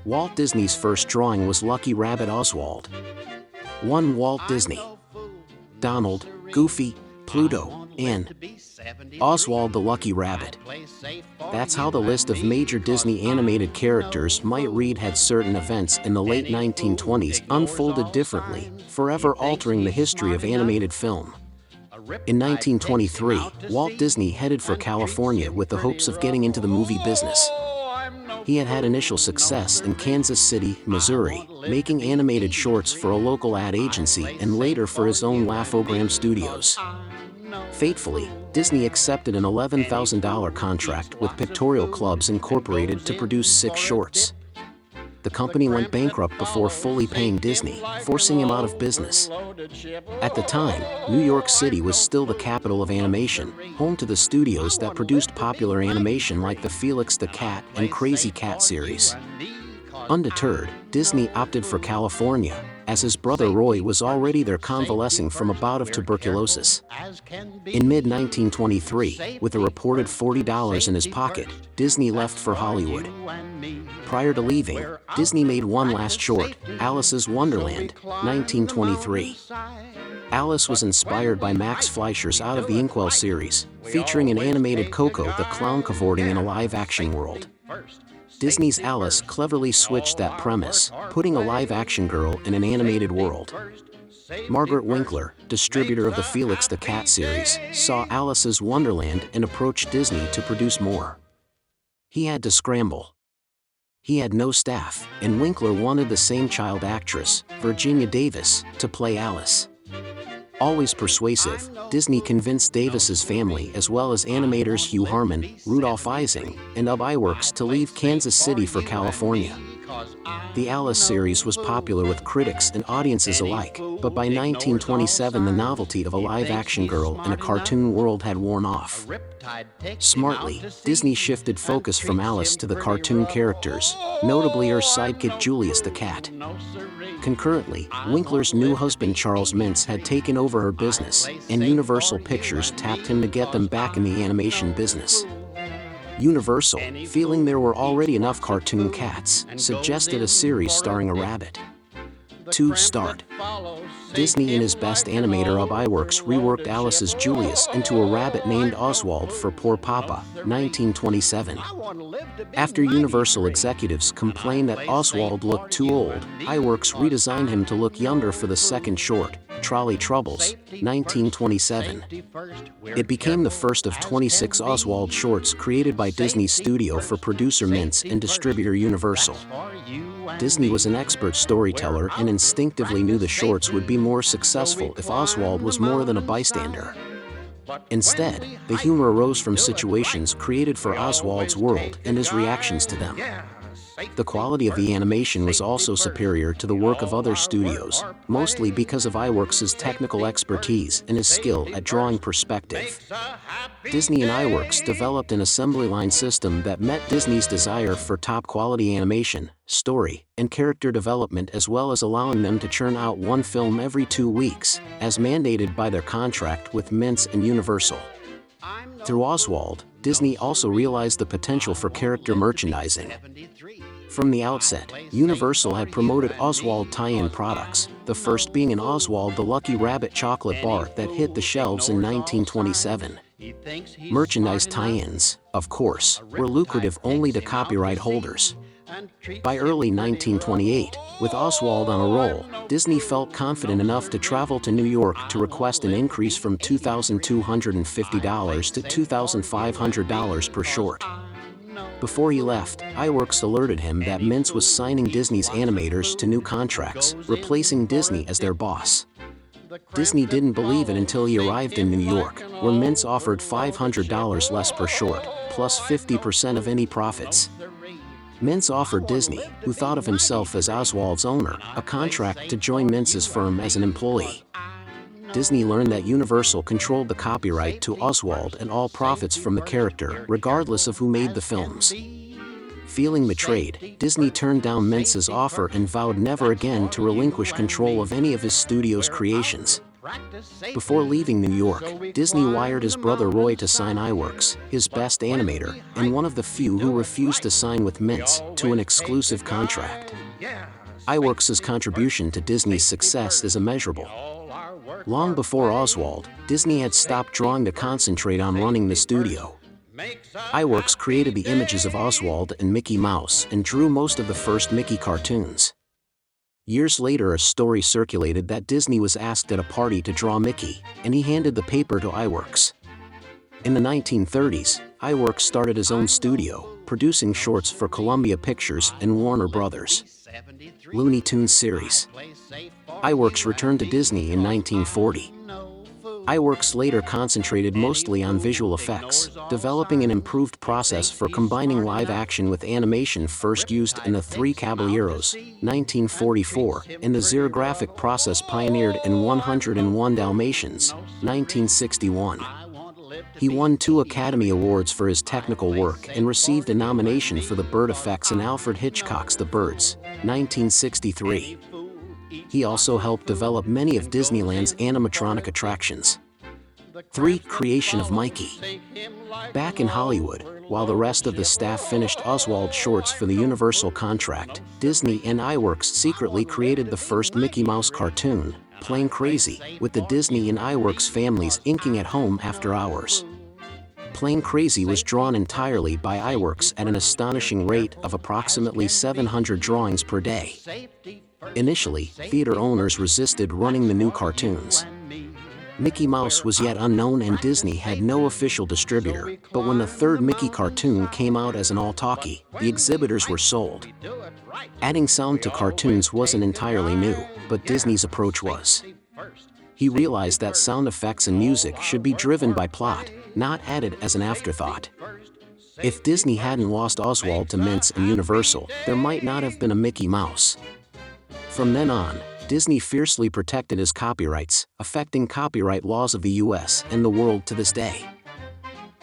Walt Disney's first drawing was Lucky Rabbit Oswald. 1. Walt Disney. Donald, Goofy, Pluto, and Oswald the Lucky Rabbit. That's how the list of major Disney animated characters might read had certain events in the late 1920s unfolded differently, forever altering the history of animated film. In 1923, Walt Disney headed for California with the hopes of getting into the movie business. He had had initial success in Kansas City, Missouri, making animated shorts for a local ad agency and later for his own Laugh-O-Gram Studios. Fatefully, Disney accepted an $11,000 contract with Pictorial Clubs Incorporated to produce 6 shorts. The company went bankrupt before fully paying Disney, forcing him out of business. At the time, New York City was still the capital of animation, home to the studios that produced popular animation like the Felix the Cat and Crazy Cat series. Undeterred, Disney opted for California, as his brother Roy was already there convalescing from a bout of tuberculosis. In mid-1923, with a reported $40 in his pocket, Disney left for Hollywood. Prior to leaving, Disney made one last short, Alice's Wonderland, 1923. Alice was inspired by Max Fleischer's Out of the Inkwell series, featuring an animated Coco the clown cavorting in a live-action world. Disney's Alice cleverly switched that premise, putting a live-action girl in an animated world. Margaret Winkler, distributor of the Felix the Cat series, saw Alice's Wonderland and approached Disney to produce more. He had to scramble. He had no staff, and Winkler wanted the same child actress, Virginia Davis, to play Alice. Always persuasive, Disney convinced Davis's family as well as animators Hugh Harman, Rudolph Ising, and Ub Iwerks to leave Kansas City for California. The Alice series was popular with critics and audiences alike, but by 1927 the novelty of a live-action girl in a cartoon world had worn off. Smartly, Disney shifted focus from Alice to the cartoon characters, notably her sidekick Julius the Cat. Concurrently, Winkler's new husband Charles Mintz had taken over her business, and Universal Pictures tapped him to get them back in the animation business. Universal, feeling there were already enough cartoon cats, suggested a series starring a rabbit. To start, Disney and his best animator Ub Iwerks reworked Alice's Julius into a rabbit named Oswald for Poor Papa, 1927. After Universal executives complained that Oswald looked too old, Iwerks redesigned him to look younger for the second short, Trolley Troubles, 1927. It became the first of 26 Oswald shorts created by Disney's studio for producer Mintz and distributor Universal. Disney was an expert storyteller and instinctively knew the shorts would be more successful if Oswald was more than a bystander. Instead, the humor arose from situations created for Oswald's world and his reactions to them. The quality of the animation was also superior to the work of other studios, mostly because of Iwerks' technical expertise and his skill at drawing perspective. Disney and Iwerks developed an assembly line system that met Disney's desire for top-quality animation, story, and character development, as well as allowing them to churn out one film every 2 weeks, as mandated by their contract with Mintz and Universal. Through Oswald, Disney also realized the potential for character merchandising. From the outset, Universal had promoted Oswald tie-in products, the first being an Oswald the Lucky Rabbit chocolate bar that hit the shelves in 1927. Merchandise tie-ins, of course, were lucrative only to copyright holders. By early 1928, with Oswald on a roll, Disney felt confident enough to travel to New York to request an increase from $2,250 to $2,500 per short. Before he left, Iwerks alerted him that Mintz was signing Disney's animators to new contracts, replacing Disney as their boss. Disney didn't believe it until he arrived in New York, where Mintz offered $500 less per short, plus 50% of any profits. Mintz offered Disney, who thought of himself as Oswald's owner, a contract to join Mintz's firm as an employee. Disney learned that Universal controlled the copyright to Oswald and all profits from the character, regardless of who made the films. Feeling betrayed, Disney turned down Mintz's offer and vowed never again to relinquish control of any of his studio's creations. Before leaving New York, Disney wired his brother Roy to sign iWorks, his best animator, and one of the few who refused to sign with Mintz, to an exclusive contract. iWorks' contribution to Disney's success is immeasurable. Long before Oswald, Disney had stopped drawing to concentrate on running the studio. iWorks created the images of Oswald and Mickey Mouse and drew most of the first Mickey cartoons. Years later, a story circulated that Disney was asked at a party to draw Mickey, and he handed the paper to iWorks. In the 1930s, iWorks started his own studio, producing shorts for Columbia Pictures and Warner Brothers. Looney Tunes series. iWorks returned to Disney in 1940. iWorks later concentrated mostly on visual effects, developing an improved process for combining live action with animation first used in The Three Caballeros, 1944, and the xerographic process pioneered in 101 Dalmatians, 1961. He won 2 Academy Awards for his technical work and received a nomination for the bird effects in Alfred Hitchcock's The Birds, 1963. He also helped develop many of Disneyland's animatronic attractions. 3. Creation of Mikey. Back in Hollywood, while the rest of the staff finished Oswald shorts for the Universal contract, Disney and iWorks secretly created the first Mickey Mouse cartoon, Plain Crazy, with the Disney and iWorks families inking at home after hours. Plain Crazy was drawn entirely by iWorks at an astonishing rate of approximately 700 drawings per day. Initially, theater owners resisted running the new cartoons. Mickey Mouse was yet unknown and Disney had no official distributor, but when the third Mickey cartoon came out as an all-talkie, the exhibitors were sold. Adding sound to cartoons wasn't entirely new, but Disney's approach was. He realized that sound effects and music should be driven by plot, not added as an afterthought. If Disney hadn't lost Oswald to Mintz and Universal, there might not have been a Mickey Mouse. From then on, Disney fiercely protected his copyrights, affecting copyright laws of the US and the world to this day.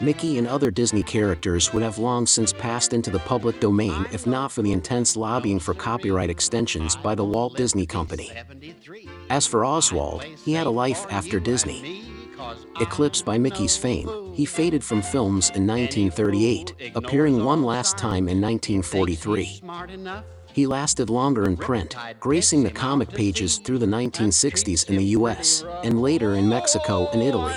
Mickey and other Disney characters would have long since passed into the public domain if not for the intense lobbying for copyright extensions by the Walt Disney Company. As for Oswald, he had a life after Disney. Eclipsed by Mickey's fame, he faded from films in 1938, appearing one last time in 1943. He lasted longer in print, gracing the comic pages through the 1960s in the US, and later in Mexico and Italy.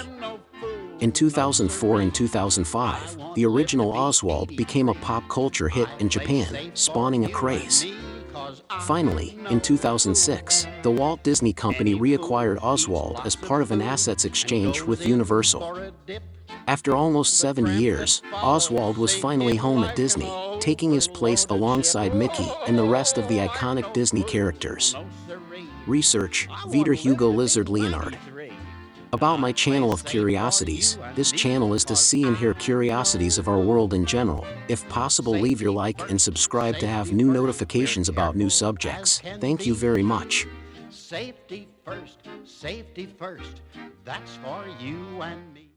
In 2004 and 2005, the original Oswald became a pop culture hit in Japan, spawning a craze. Finally, in 2006, the Walt Disney Company reacquired Oswald as part of an assets exchange with Universal. After almost 70 years, Oswald was finally home at Disney, taking his place alongside Mickey and the rest of the iconic Disney characters. Research, Vitor Hugo Lizard Leonardi. About my channel of curiosities, this channel is to see and hear curiosities of our world in general. If possible, leave your like and subscribe to have new notifications about new subjects. Thank you very much. Safety first, that's for you and me.